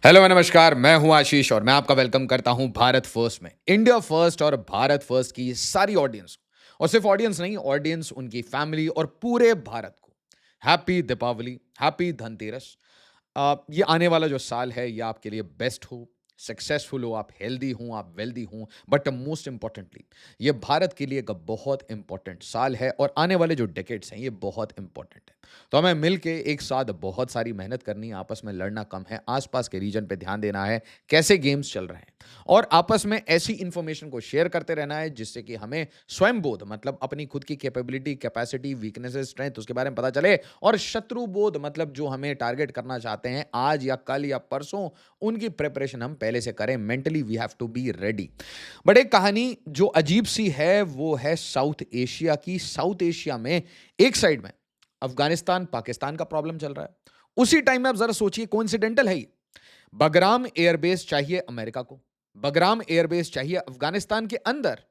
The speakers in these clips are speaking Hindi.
हेलो नमस्कार, मैं हूं आशीष और मैं आपका वेलकम करता हूं भारत फर्स्ट में। इंडिया फर्स्ट और भारत फर्स्ट की सारी ऑडियंस को, और सिर्फ ऑडियंस नहीं, ऑडियंस, उनकी फैमिली और पूरे भारत को हैप्पी दीपावली, हैप्पी धनतेरस। ये आने वाला जो साल है ये आपके लिए बेस्ट हो, सक्सेसफुल हो, आप हेल्दी हों, आप वेल्दी हों, बट मोस्ट इंपॉर्टेंटली ये भारत के लिए एक बहुत इंपॉर्टेंट साल है और आने वाले जो डेकेड्स हैं ये बहुत इंपॉर्टेंट है। तो हमें मिल के एक साथ बहुत सारी मेहनत करनी है, आपस में लड़ना कम है, आसपास के रीजन पे ध्यान देना है, कैसे गेम्स चल रहे हैं और आपस में ऐसी इंफॉर्मेशन को शेयर करते रहना है जिससे कि हमें स्वयं बोध, मतलब अपनी खुद की कैपेबिलिटी, कैपेसिटी, वीकनेसेस, स्ट्रेंथ, उसके बारे में पता चले, और शत्रु बोध, मतलब जो हमें टारगेट करना चाहते हैं आज या कल या परसों, उनकी प्रिपरेशन हम पहले से करें। Mentally we have to be ready. But एक कहानी जो अजीब सी है वो है साउथ एशिया की। साउथ एशिया में एक साइड में अफगानिस्तान पाकिस्तान का प्रॉब्लम चल रहा है, उसी टाइम में आप जरा सोचिए, कोइंसिडेंटल है ये, बगराम एयरबेस चाहिए अमेरिका को, बगराम एयरबेस चाहिए अफगानिस्तान के अंदर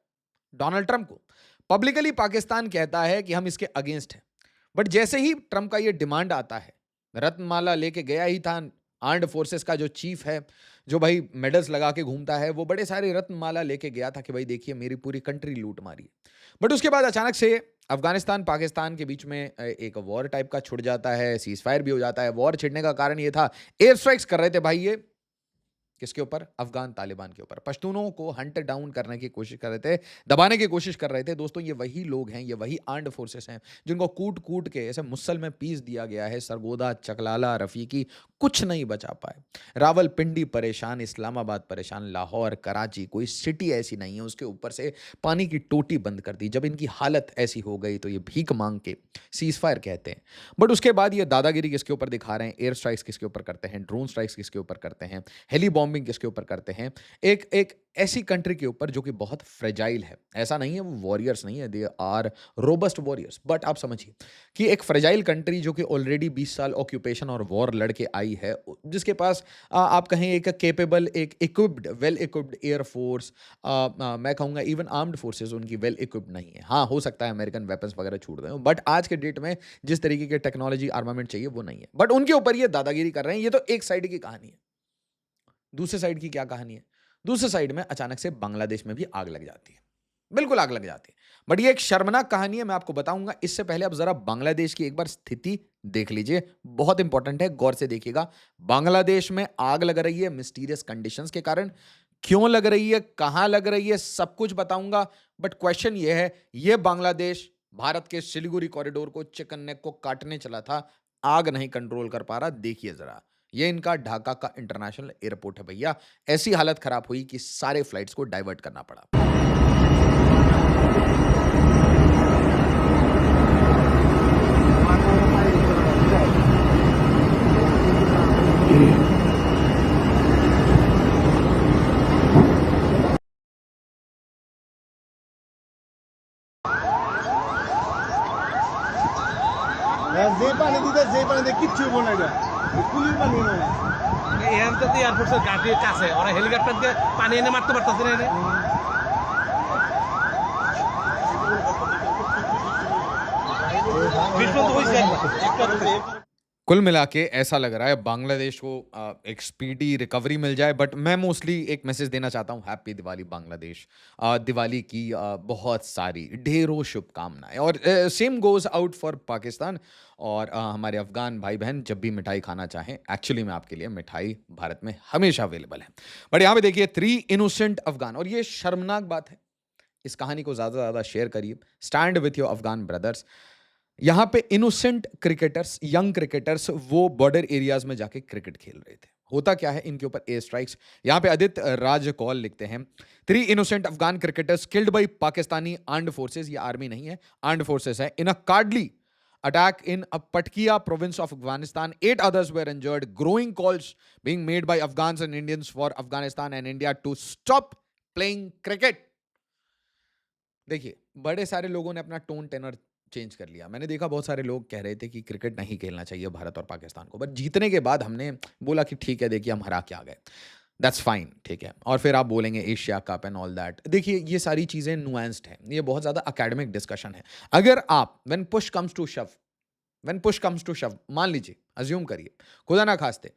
डोनाल्ड ट्रंप को। पब्लिकली पाकिस्तान कहता है कि हम इसके अगेंस्ट हैं, बट जैसे ही ट्रंप का ये डिमांड आता है, रत्नमाला लेके गया ही था। आर्म्ड फोर्सेस का जो चीफ है, जो भाई मेडल्स लगा के घूमता है, वो बड़े सारे रत्नमाला लेके गया था कि भाई देखिए मेरी पूरी कंट्री लूट मारी। बट उसके बाद अचानक से अफगानिस्तान पाकिस्तान के बीच में एक वॉर टाइप का छुड़ जाता है, सीज फायर भी हो जाता है। वॉर छिड़ने का कारण ये था, एयर स्ट्राइक्स कर रहे थे भाई ये किसके ऊपर? अफगान तालिबान के ऊपर। पश्तूनों को हंट डाउन करने की कोशिश कर रहे थे, दबाने की कोशिश कर रहे थे। दोस्तों, ये वही लोग हैं, ये वही आर्म्ड फोर्सेस हैं जिनको कूट कूट के ऐसे मुसल में पीस दिया गया है। सरगोदा, चकलाला, रफीकी, कुछ नहीं बचा पाए। रावलपिंडी परेशान, इस्लामाबाद परेशान, लाहौर, कराची, कोई सिटी ऐसी नहीं है। उसके ऊपर से पानी की टोटी बंद कर दी। जब इनकी हालत ऐसी हो गई तो ये भीख मांग के सीज फायर कहते हैं। बट उसके बाद ये दादागिरी किसके ऊपर दिखा रहे हैं? एयर स्ट्राइक्स किसके ऊपर करते हैं? ड्रोन स्ट्राइक्स किसके ऊपर करते हैं? हेली बॉम्बिंग किसके ऊपर करते हैं? एक एक ऐसी कंट्री के ऊपर जो कि बहुत फ्रेजाइल है। ऐसा नहीं है वो वॉरियर्स नहीं है, they are robust warriors, but आप समझिए कि एक फ्रेजाइल कंट्री जो कि ऑलरेडी 20 साल ऑक्यूपेशन और वॉर लड़के आई है, जिसके पास आप कहें एक कैपेबल, एक equipped, well equipped air force, मैं कहूँगा इवन आर्म्ड फोर्सेस उनकी वेल इक्विप्ड नहीं है। हाँ, हो सकता है अमेरिकन वेपन्स वगैरह छूट गए हो, बट आज के डेट में जिस तरीके के टेक्नोलॉजी आर्मामेंट चाहिए वो नहीं है। बट उनके ऊपर ये दादागिरी कर रहे हैं। ये तो एक साइड की कहानी है। दूसरे साइड की क्या कहानी है? दूसरे साइड में अचानक से बांग्लादेश में भी आग लग जाती है। बिल्कुल आग लग जाती है। बट ये एक शर्मनाक कहानी है, मैं आपको बताऊंगा। इससे पहले आप जरा बांग्लादेश की एक बार स्थिति देख लीजिए, बहुत इंपॉर्टेंट है, गौर से देखिएगा। बांग्लादेश में आग लग रही है मिस्टीरियस कंडीशंस के कारण। क्यों लग रही है, कहां लग रही है, सब कुछ बताऊंगा। बट क्वेश्चन ये है, ये बांग्लादेश भारत के सिलीगुड़ी कॉरिडोर को, चिकन नेक को काटने चला था, आग नहीं कंट्रोल कर पा रहा। देखिए जरा, ये इनका ढाका का इंटरनेशनल एयरपोर्ट है भैया। ऐसी हालत खराब हुई कि सारे फ्लाइट्स को डाइवर्ट करना पड़ा। যে পানি দিতে যে পানিতে কিচ্ছু হবো না। এটা কুলির পানি নয়। এখান তো এয়ারপোর্টের ঘাটির কাছে ওরা হেলিকপ্টার দিয়ে পানি এনে মারতে পারতেছে না। এনে বিস্ফোরণ তো হয়েছে একটা। कुल मिला के ऐसा लग रहा है बांग्लादेश को एक स्पीडी रिकवरी मिल जाए। बट मैं मोस्टली एक मैसेज देना चाहता हूँ, हैप्पी दिवाली बांग्लादेश। दिवाली की बहुत सारी ढेरों शुभकामनाएं, और same goes out for Pakistan. और हमारे अफगान भाई बहन जब भी मिठाई खाना चाहें, एक्चुअली में आपके लिए मिठाई भारत में हमेशा अवेलेबल है। बट यहाँ पे देखिए, 3 इनोसेंट अफगान, और ये शर्मनाक बात है। इस कहानी को ज़्यादा से ज़्यादा शेयर करिए। Stand with your Afghan brothers. यहाँ पे इनोसेंट क्रिकेटर्स, यंग क्रिकेटर्स, वो बॉर्डर एरियाज में जाके क्रिकेट खेल रहे थे। होता क्या है, इनके ऊपर एयर स्ट्राइक्स। यहाँ पे आदित्य राज कौल लिखते हैं, 3 innocent Afghan cricketers killed by Pakistani armed forces. ये आर्मी नहीं है, आर्म्ड फोर्सेस है। In a cowardly attack in a Paktika province of Afghanistan, 8 others were injured. Growing calls being made by Afghans and Indians for Afghanistan and India to stop playing cricket. देखिए, बड़े सारे लोगों ने अपना टोन टेनर चेंज कर लिया। मैंने देखा बहुत सारे लोग कह रहे थे कि क्रिकेट नहीं खेलना चाहिए भारत और पाकिस्तान को, बट जीतने के बाद हमने बोला कि ठीक है, देखिए हम हरा के आ गए, दैट्स फाइन, ठीक है। और फिर आप बोलेंगे Asia cup and all that. देखिए, ये सारी चीज़ें नुआंस्ड हैं, ये बहुत ज़्यादा अकेडमिक डिस्कशन है। अगर आप व्हेन पुश कम्स टू शव, मान लीजिए, अज्यूम करिए, खुदा ना खास्ते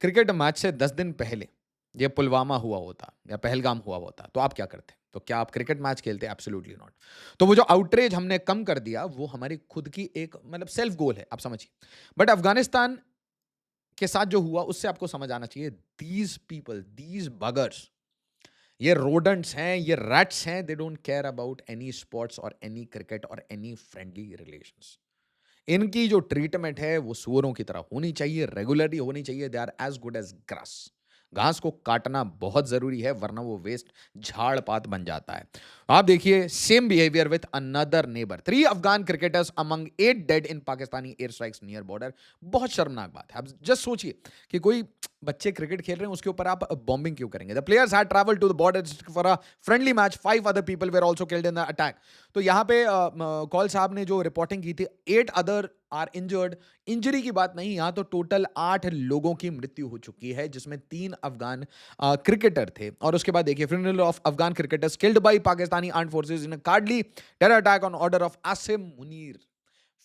क्रिकेट मैच से 10 दिन पहले ये पुलवामा हुआ होता या पहलगाम हुआ होता तो आप क्या करते? तो क्या आप क्रिकेट मैच खेलते? Absolutely not. तो वो जो आउटरेज हमने कम कर दिया वो हमारी खुद की एक मतलब सेल्फ गोल है, आप समझिए। बट अफगानिस्तान के साथ जो हुआ उससे आपको समझ आना चाहिए, दीज पीपल, दीज बगर्स, ये रोडेंट्स हैं, ये रैट्स हैं, they don't care about any sports और एनी क्रिकेट और एनी फ्रेंडली रिलेशंस। इनकी जो ट्रीटमेंट है वो सूअरों की तरह होनी चाहिए, रेगुलरली होनी चाहिए। They are as good as grass. घास को काटना बहुत जरूरी है वरना वो वेस्ट झाड़ पात बन जाता है। आप देखिए same behaviour with another neighbour. 3 Afghan cricketers among 8 dead in Pakistani air strikes near border. बहुत शर्मनाक बात है। अब जस्ट सोचिए कि कोई बच्चे क्रिकेट खेल रहे हैं उसके ऊपर आप बॉम्बिंग क्यों करेंगे? The players had travelled to the border for a friendly match. 5 other people were also killed in the attack. तो यहाँ पे कॉल साहब ने जो रिपोर्टिंग की थी, 8 अदर आर इंजर्ड। इंजरी की बात नहीं, यहां तो टोटल 8 लोगों की मृत्यु हो चुकी है जिसमें 3 अफगान क्रिकेटर थे। और उसके बाद देखिए, funeral of Afghan cricketers killed by Pakistani armed forces in a cowardly terror attack on order of Asim Munir.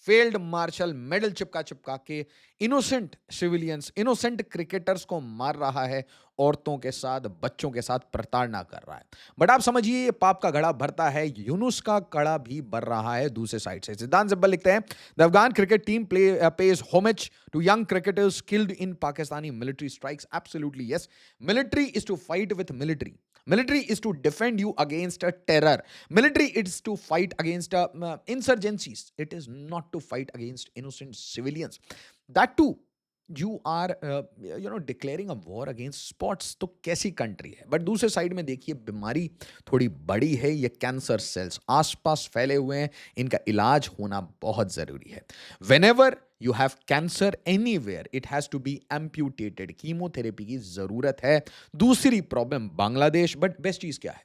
Field marshal medal चिपका चिपका के इनोसेंट सिविलियंस, इनोसेंट क्रिकेटर्स को मार रहा है, औरतों के साथ, बच्चों के साथ प्रताड़ना कर रहा है। बट आप समझिए ये पाप का घड़ा भरता है, यूनुस का कड़ा भी भर रहा है दूसरे साइड से। सिद्धांत सिब्बल लिखते हैं, the Afghan cricket team pays homage to young cricketers killed in Pakistani military strikes. Absolutely yes, military is to fight with military. Military is to defend you against a terror. Military is to fight against insurgencies. It is not to fight against innocent civilians. That too, you are declaring a war against sports. तो कैसी कंट्री है? बट दूसरे साइड में देखिए बीमारी थोड़ी बड़ी है। ये कैंसर सेल्स आसपास फैले हुए हैं, इनका इलाज होना बहुत जरूरी है। Whenever you have cancer anywhere, it has to be amputated. Chemotherapy की जरूरत है। दूसरी प्रॉब्लम बांग्लादेश, बट बेस्ट चीज क्या है?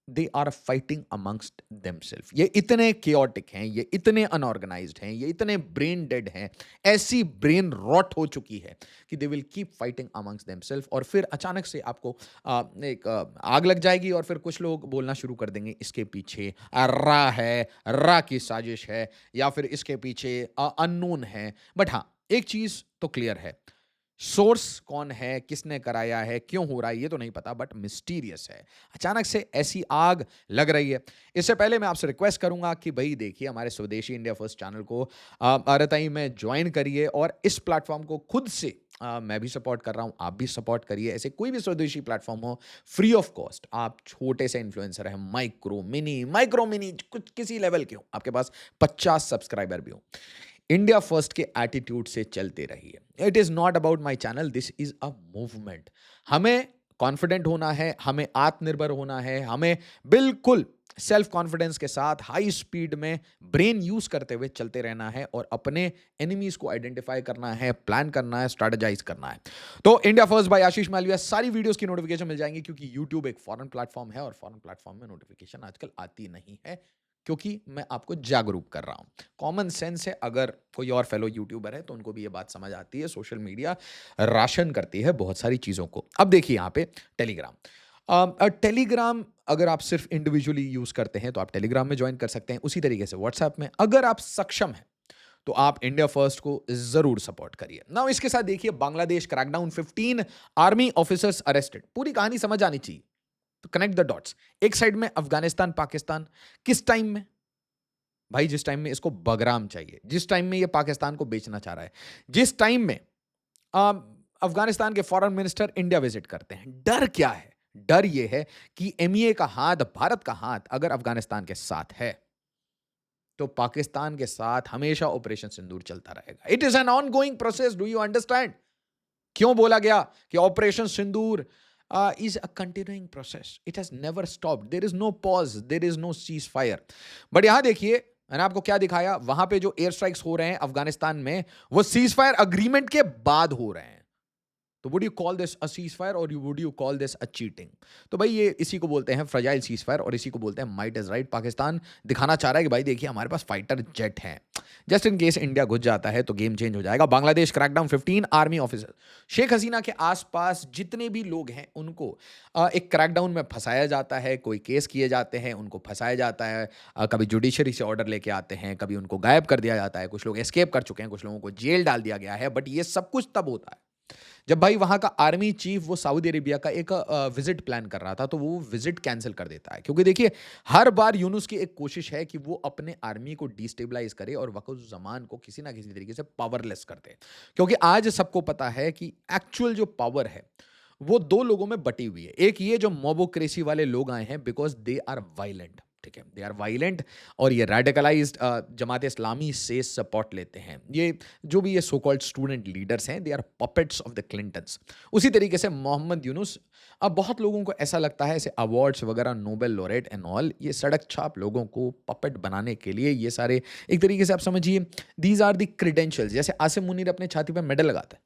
They are fighting amongst themselves. ये इतने केओटिक हैं, ये इतने अनऑर्गेनाइज्ड हैं, ये इतने ब्रेन डेड हैं, ऐसी ब्रेन रॉट हो चुकी है कि they will keep fighting amongst themselves. और फिर अचानक से आपको आग लग जाएगी और फिर कुछ लोग बोलना शुरू कर देंगे इसके पीछे रा है, रा की साजिश है, या फिर इसके पीछे अननोन है। बट हाँ, एक चीज तो क्लियर है, सोर्स कौन है, किसने कराया है, क्यों हो रहा है, ये तो नहीं पता, बट मिस्टीरियस है। अचानक से ऐसी आग लग रही है। इससे पहले मैं आपसे रिक्वेस्ट करूंगा कि भाई देखिए हमारे स्वदेशी इंडिया फर्स्ट चैनल को आरएतआई में ज्वाइन करिए और इस प्लेटफॉर्म को खुद से मैं भी सपोर्ट कर रहा हूं, आप भी सपोर्ट करिए। ऐसे कोई भी स्वदेशी प्लेटफॉर्म हो, फ्री ऑफ कॉस्ट, आप छोटे से इन्फ्लुएंसर हैं, माइक्रो मिनी कुछ किसी लेवल के हो, आपके पास 50 सब्सक्राइबर भी हो, इंडिया फर्स्ट के एटीट्यूड से चलते रहिए। It is not about my channel, this is a movement. हमें कॉन्फिडेंट होना है, हमें आत्मनिर्भर होना है, हमें बिल्कुल सेल्फ कॉन्फिडेंस के साथ हाई स्पीड में ब्रेन यूज करते हुए चलते रहना है और अपने एनिमीज को आइडेंटिफाई करना है, प्लान करना है, स्ट्रेटेजाइज करना है। तो इंडिया फर्स्ट बाय आशीष मालविया, सारी वीडियोस की नोटिफिकेशन मिल जाएंगी क्योंकि यूट्यूब एक फॉरेन प्लेटफॉर्म है और फॉरेन प्लेटफॉर्म में नोटिफिकेशन आजकल आती नहीं है, क्योंकि मैं आपको जागरूक कर रहा हूं। कॉमन सेंस है, अगर कोई और फेलो यूट्यूबर है तो उनको भी ये बात समझ आती है। सोशल मीडिया राशन करती है बहुत सारी चीजों को। अब देखिए यहाँ पे टेलीग्राम। टेलीग्राम अगर आप सिर्फ इंडिविजुअली यूज करते हैं तो आप टेलीग्राम में ज्वाइन कर सकते हैं। उसी तरीके से व्हाट्सएप में अगर आप सक्षम हैं तो आप इंडिया फर्स्ट को जरूर सपोर्ट करिए। नाउ इसके साथ देखिए, Bangladesh crackdown, 15 army officers arrested. पूरी कहानी समझ आनी चाहिए, तो कनेक्ट द डॉट्स। एक साइड में अफगानिस्तान, पाकिस्तान, किस टाइम में भाई? जिस टाइम में इसको बगराम चाहिए, जिस टाइम में ये पाकिस्तान को बेचना चाह रहा है, जिस टाइम में अफगानिस्तान के फॉरेन मिनिस्टर इंडिया विजिट करते हैं। डर क्या है? डर ये है कि एमईए का हाथ, भारत का हाथ अगर अफगानिस्तान के साथ है तो पाकिस्तान के साथ हमेशा ऑपरेशन सिंदूर चलता रहेगा। It is an on going process, do you understand? क्यों बोला गया कि operation Sindoor is a continuing process. It has never stopped. There is no pause. There is no ceasefire. But यहां देखिए, मैंने आपको क्या दिखाया, वहां पे जो एयर स्ट्राइक्स हो रहे हैं अफगानिस्तान में, वो सीज फायर अग्रीमेंट के बाद हो रहे हैं। तो would you call this a ceasefire or would you call this a cheating? तो भाई ये इसी को बोलते हैं फ्रजाइल सीज फायर और इसी को बोलते हैं माइट इज राइट। पाकिस्तान दिखाना चाह रहा है कि भाई देखिए हमारे पास फाइटर जेट हैं, जस्ट इन केस इंडिया घुस जाता है तो गेम चेंज हो जाएगा। Bangladesh crackdown, 15 army officer. Sheikh Hasina के आसपास जितने भी लोग हैं उनको एक क्रैकडाउन में फंसाया जाता है, कोई केस किए जाते हैं, उनको फंसाया जाता है, कभी जुडिशरी से ऑर्डर लेके आते हैं, कभी उनको गायब कर दिया जाता है, कुछ लोग एस्केप कर चुके हैं, कुछ लोगों को जेल डाल दिया गया है। बट ये सब कुछ तब होता है जब भाई वहाँ का आर्मी चीफ वो सऊदी अरेबिया का एक विजिट प्लान कर रहा था, तो वो विजिट कैंसिल कर देता है, क्योंकि देखिए हर बार यूनुस की एक कोशिश है कि वो अपने आर्मी को डिस्टेबलाइज करे और वक़्त-ज़मान को किसी ना किसी तरीके से पावरलेस कर दे। क्योंकि आज सबको पता है कि एक्चुअल जो पावर है, वो 2 लोगों में बटी हुई है। एक ये जो मोबोक्रेसी वाले लोग आए हैं बिकॉज़ दे आर वायलेंट, ठीक है? दे आर वायलेंट और ये रैडिकलाइज़्ड जमात इस्लामी से सपोर्ट लेते हैं। ये जो भी ये सो कॉल्ड स्टूडेंट लीडर्स हैं, they are puppets of the Clintons. उसी तरीके से मोहम्मद यूनुस, अब बहुत लोगों को ऐसा लगता है ऐसे अवार्ड्स वगैरह, नोबेल लॉरेट एंड ऑल, ये सड़क छाप लोगों को पपेट बनाने के लिए ये सारे, एक तरीके से आप समझिए दीज़ आर द क्रेडेंशियल्स। जैसे आसिम मुनीर अपने छाती पे मेडल लगाता है,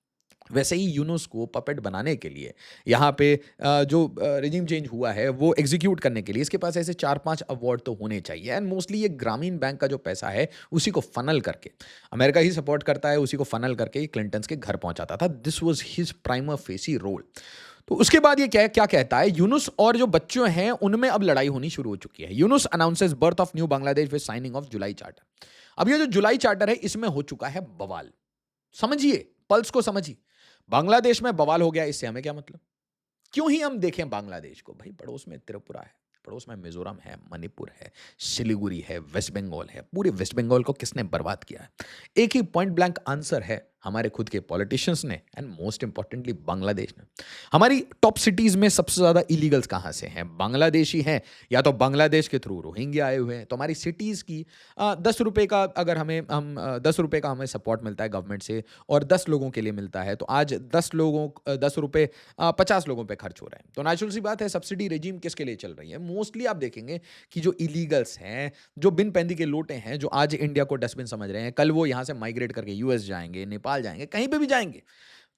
वैसे ही यूनुस को पपेट बनाने के लिए यहाँ पे जो रिजीम चेंज हुआ है वो एग्जीक्यूट करने के लिए इसके पास ऐसे 4-5 अवार्ड तो होने चाहिए। एंड मोस्टली ये ग्रामीण बैंक का जो पैसा है उसी को फनल करके, अमेरिका ही सपोर्ट करता है, उसी को फनल करके ये क्लिंटन्स के घर पहुंचाता था। This was his prima facie role. तो उसके बाद ये क्या क्या कहता है, यूनुस और जो बच्चों हैं उनमें अब लड़ाई होनी शुरू हो चुकी है। Yunus announces birth of new Bangladesh with signing of July charter. अब ये जो जुलाई चार्टर है इसमें हो चुका है बवाल। समझिए, पल्स को समझिए। बांग्लादेश में बवाल हो गया, इससे हमें क्या मतलब? क्यों ही हम देखें बांग्लादेश को? भाई पड़ोस में त्रिपुरा है, पड़ोस में मिजोरम है, मणिपुर है, सिलीगुड़ी है, वेस्ट बंगाल है। पूरे वेस्ट बंगाल को किसने बर्बाद किया है? एक ही पॉइंट ब्लैंक आंसर है, हमारे खुद के पॉलिटिशियंस ने, एंड मोस्ट इंपॉर्टेंटली बांग्लादेश ने। हमारी टॉप सिटीज में सबसे ज्यादा इलीगल्स कहां से हैं? बांग्लादेशी हैं, या तो बांग्लादेश के थ्रू रोहिंग्या आए हुए हैं। तो हमारी सिटीज की 10 रुपए का अगर हम 10 रुपए का हमें सपोर्ट मिलता है गवर्नमेंट से और 10 लोगों के लिए मिलता है, तो आज 10 रुपए 50 लोगों पे खर्च हो रहे हैं। तो नेचुरल सी बात है, सब्सिडी रेजिम किसके लिए चल रही है? मोस्टली आप देखेंगे कि जो इलीगल्स हैं, जो बिन पैंदी के लोटे हैं, जो आज इंडिया को डस्टबिन समझ रहे हैं, कल वो यहां से माइग्रेट करके यूएस जाएंगे, नेपाल जाएंगे, कहीं पे भी जाएंगे,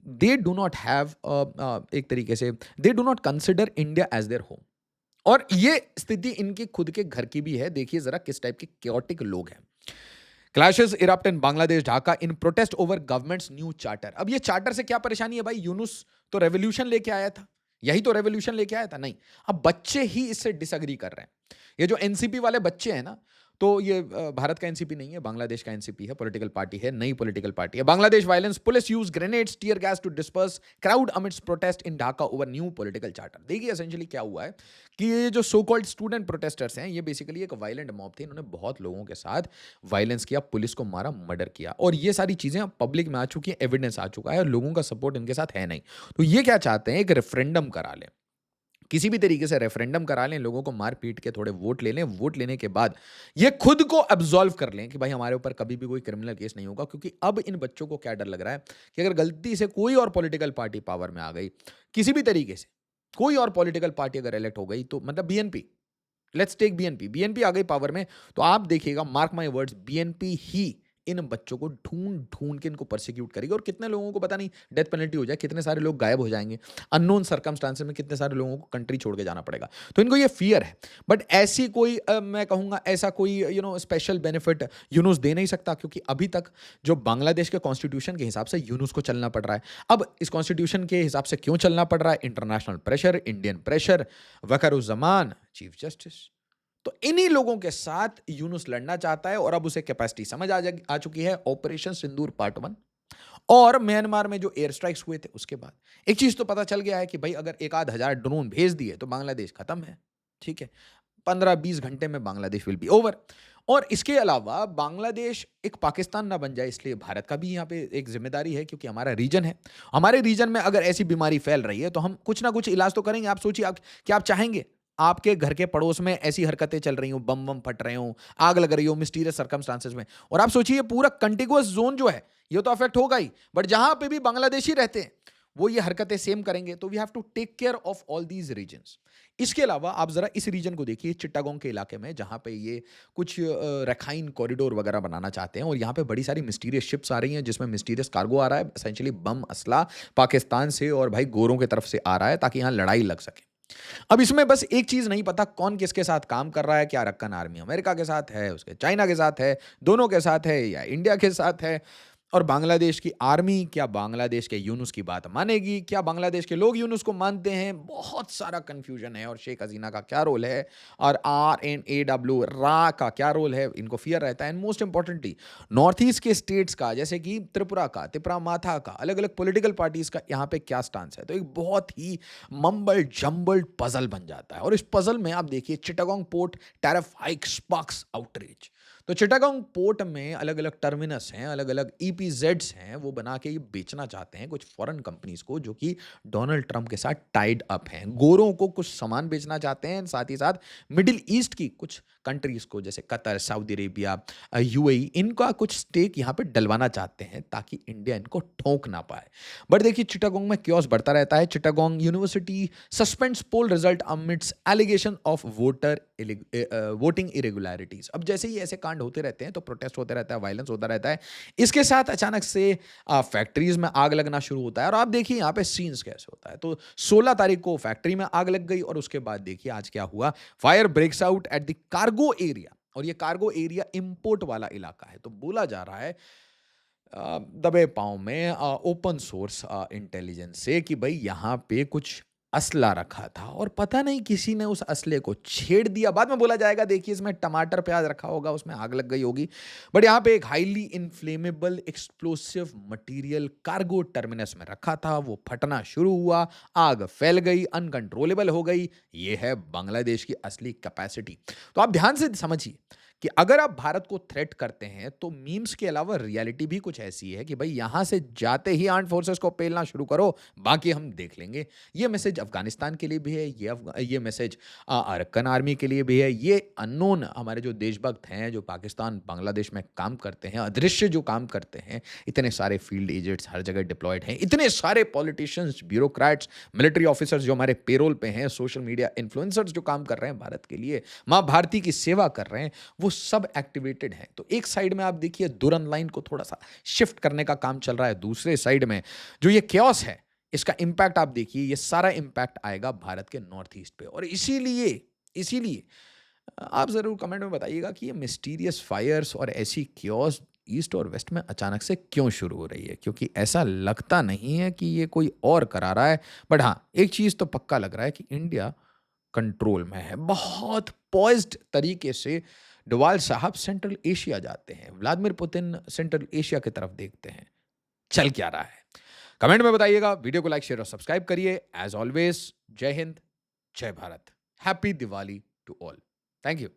दे डू नॉट हैव एक तरीके से they do not consider India as their home. और ये स्थिति इनके खुद के घर की भी है। देखिए जरा किस टाइप के chaotic लोग हैं। Clashes erupt in Bangladesh Dhaka in protest over government's new charter. अब ये चार्टर से क्या परेशानी है भाई? यूनुस तो रेवोल्यूशन लेके आया था, यही तो रेवोल्यूशन लेके आया था। नहीं, अब बच्चे ही इससे डिसएग्री कर रहे हैं। ये जो एनसीपी वाले बच्चे हैं ना, तो ये भारत का एनसीपी नहीं है, बांग्लादेश का एनसीपी है, पॉलिटिकल पार्टी है, नई पॉलिटिकल पार्टी है। Bangladesh violence, police use grenades, tear gas to disperse crowd amidst protest in Dhaka over new political charter. देखिए एसेंशियली क्या हुआ है कि ये जो सो कॉल्ड स्टूडेंट प्रोटेस्टर्स हैं, ये बेसिकली एक वायलेंट मॉब थे। इन्होंने बहुत लोगों के साथ वायलेंस किया, पुलिस को मारा, मर्डर किया, और ये सारी चीजें पब्लिक में आ चुकी है, एविडेंस आ चुका है, और लोगों का सपोर्ट इनके साथ है नहीं। तो ये क्या चाहते हैं? एक रेफरेंडम करा लें, किसी भी तरीके से रेफरेंडम करा लें, लोगों को मार पीट के थोड़े वोट ले लें, वोट लेने के बाद ये खुद को एब्जॉल्व कर लें कि भाई हमारे ऊपर कभी भी कोई क्रिमिनल केस नहीं होगा। क्योंकि अब इन बच्चों को क्या डर लग रहा है कि अगर गलती से कोई और पॉलिटिकल पार्टी पावर में आ गई, किसी भी तरीके से कोई और पॉलिटिकल पार्टी अगर इलेक्ट हो गई, तो मतलब BNP, let's take BNP, BNP आ गई पावर में, तो आप देखिएगा, मार्क माय वर्ड्स, बीएनपी ही इन बच्चों को ढूंढ ढूंढ के इनको परसिक्यूट करेगी। और कितने लोगों को पता नहीं डेथ पेनल्टी हो जाए, कितने सारे लोग गायब हो जाएंगे, अननोन सर्कमस्टांसेस में कितने सारे लोगों को कंट्री छोड़ के जाना पड़ेगा। तो इनको ये फियर है। बट ऐसी कोई मैं कहूँगा ऐसा कोई स्पेशल बेनिफिट यूनुस दे नहीं सकता, क्योंकि अभी तक जो बांग्लादेश के कॉन्स्टिट्यूशन के हिसाब से यूनुस को चलना पड़ रहा है। अब इस कॉन्स्टिट्यूशन के हिसाब से क्यों चलना पड़ रहा है? International pressure, Indian pressure, Wakeruzzaman, chief justice. तो इन्हीं लोगों के साथ यूनुस लड़ना चाहता है, और अब उसे कैपेसिटी समझ आ चुकी है। ऑपरेशन सिंदूर पार्ट 1 और म्यांमार में जो एयर स्ट्राइक्स हुए थे उसके बाद एक चीज तो पता चल गया है कि भाई अगर 1,000 ड्रोन भेज दिए तो बांग्लादेश खत्म है। ठीक है, 15-20 घंटे में बांग्लादेश विल बी ओवर। और इसके अलावा बांग्लादेश एक पाकिस्तान ना बन जाए, इसलिए भारत का भी यहाँ पे एक जिम्मेदारी है, क्योंकि हमारा रीजन है। हमारे रीजन में अगर ऐसी बीमारी फैल रही है तो हम कुछ ना कुछ इलाज तो करेंगे। आप सोचिए, क्या आप चाहेंगे आपके घर के पड़ोस में ऐसी हरकतें चल रही हो, बम बम फट रहे हो, आग लग रही हो मिस्टीरियस सर्कमस्टांसेस में, और आप सोचिए पूरा कंटिगुअस जोन जो है ये तो अफेक्ट होगा ही, बट जहां पे भी बांग्लादेशी रहते हैं वो ये हरकतें सेम करेंगे। तो we have to take care of all these reasons. इसके अलावा आप जरा इस रीजन को देखिए, चिट्टागोंग के इलाके में, जहां पे ये कुछ रखाइन कॉरिडोर वगैरह बनाना चाहते हैं, और यहाँ पे बड़ी सारी मिस्टीरियस शिप्स आ रही हैं जिसमें मिस्टीरियस कार्गो आ रहा है, एसेंशियली बम असला पाकिस्तान से और भाई गोरों की तरफ से आ रहा है, ताकि यहाँ लड़ाई लग सके। अब इसमें बस एक चीज नहीं पता, कौन किसके साथ काम कर रहा है। क्या अरक्कन आर्मी अमेरिका के साथ है, उसके चाइना के साथ है, दोनों के साथ है, या इंडिया के साथ है? और बांग्लादेश की आर्मी क्या बांग्लादेश के यूनुस की बात मानेगी? क्या बांग्लादेश के लोग यूनुस को मानते हैं? बहुत सारा कन्फ्यूजन है। और शेख हसीना का क्या रोल है? और RNAW रा का क्या रोल है? इनको फियर रहता है। And most importantly north east के स्टेट्स का, जैसे कि त्रिपुरा का, त्रिपुरा माथा का, अलग अलग पॉलिटिकल पार्टीज का यहाँ पे क्या स्टांस है। तो एक बहुत ही मम्बल्ड जम्बल्ड पजल बन जाता है। और इस पजल में आप देखिए Chittagong port tariff hike sparks outreach. तो चिटागोंग पोर्ट में अलग अलग टर्मिनस हैं, अलग अलग EPZs हैं, वो बना के ये बेचना चाहते हैं कुछ फॉरेन कंपनीज को जो कि डोनाल्ड ट्रंप के साथ टाइड अप हैं। गोरों को कुछ सामान बेचना चाहते हैं, साथ ही साथ मिडिल ईस्ट की कुछ कंट्रीज को जैसे कतर, सऊदी अरेबिया, UAE, इनका कुछ स्टेक यहाँ पे डलवाना चाहते हैं ताकि इंडिया इनको ठोक ना पाए। बट देखिए चिटागोंग में क्योस बढ़ता रहता है। Chittagong university suspends poll result amidst allegation of voting irregularities. अब जैसे ही ऐसे कांड होते रहते हैं तो प्रोटेस्ट होते रहता है, वायलेंस होता रहता है। इसके साथ अचानक से फैक्ट्रीज में आग लगना शुरू होता है। और आप देखिए यहाँ पे सीन्स कैसे होता है। तो 16 तारीख को फैक्ट्री में आग लग गई और उसके बाद देखिए आज क्या हुआ। Fire breaks out at the cargo area. और ये कार्गो एरिया इंपोर्ट वाला इलाका है। तो बोला जा रहा है दबे पांव में ओपन सोर्स इंटेलिजेंस से कि भाई यहाँ पे कुछ असला रखा था और पता नहीं किसी ने उस असले को छेड़ दिया। बाद में बोला जाएगा देखिए इसमें टमाटर प्याज रखा होगा, उसमें आग लग गई होगी। बट यहाँ पे एक highly inflammable explosive material cargo terminus में रखा था, वो फटना शुरू हुआ, आग फैल गई, अनकंट्रोलेबल हो गई। ये है बांग्लादेश की असली कैपेसिटी। तो आप ध्यान से समझिए कि अगर आप भारत को थ्रेट करते हैं तो मीम्स के अलावा रियलिटी भी कुछ ऐसी है कि भाई यहां से जाते ही आर्म्ड फोर्सेस को पेलना शुरू करो, बाकी हम देख लेंगे। ये मैसेज अफगानिस्तान के लिए भी है, ये मैसेज अरक्कन आर्मी के लिए भी है। ये अननोन हमारे जो देशभक्त हैं जो पाकिस्तान बांग्लादेश में काम करते हैं, अदृश्य जो काम करते हैं, इतने सारे फील्ड एजेंट्स हर जगह डिप्लॉयड हैं, इतने सारे पॉलिटिशियंस, ब्यूरोक्रेट्स, मिलिट्री ऑफिसर्स जो हमारे पेरोल पे हैं, सोशल मीडिया इन्फ्लुएंसर्स जो काम कर रहे हैं भारत के लिए, माँ भारती की सेवा कर रहे हैं, वो सब एक्टिवेटेड हैं। तो एक साइड में आप देखिए दुरन लाइन को थोड़ा सा शिफ्ट करने का काम चल रहा है, दूसरे साइड में जो ये क्योस है इसका इंपैक्ट आप देखिए, ये सारा इंपैक्ट आएगा भारत के नॉर्थ ईस्ट पे। और इसीलिए आप जरूर कमेंट में बताइएगा कि ये मिस्टीरियस फायर्स और ऐसी क्योस ईस्ट और वेस्ट में अचानक से क्यों शुरू हो रही है, क्योंकि ऐसा लगता नहीं है कि ये कोई और करा रहा है। बट हाँ, एक चीज तो पक्का लग रहा है कि इंडिया कंट्रोल में है। बहुत पॉइज्ड तरीके से डोवाल साहब सेंट्रल एशिया जाते हैं, व्लादिमीर पुतिन सेंट्रल एशिया की तरफ देखते हैं। चल क्या रहा है कमेंट में बताइएगा। वीडियो को लाइक, शेयर और सब्सक्राइब करिए। एज ऑलवेज, जय हिंद, जय Bharat, happy Diwali to all. Thank you.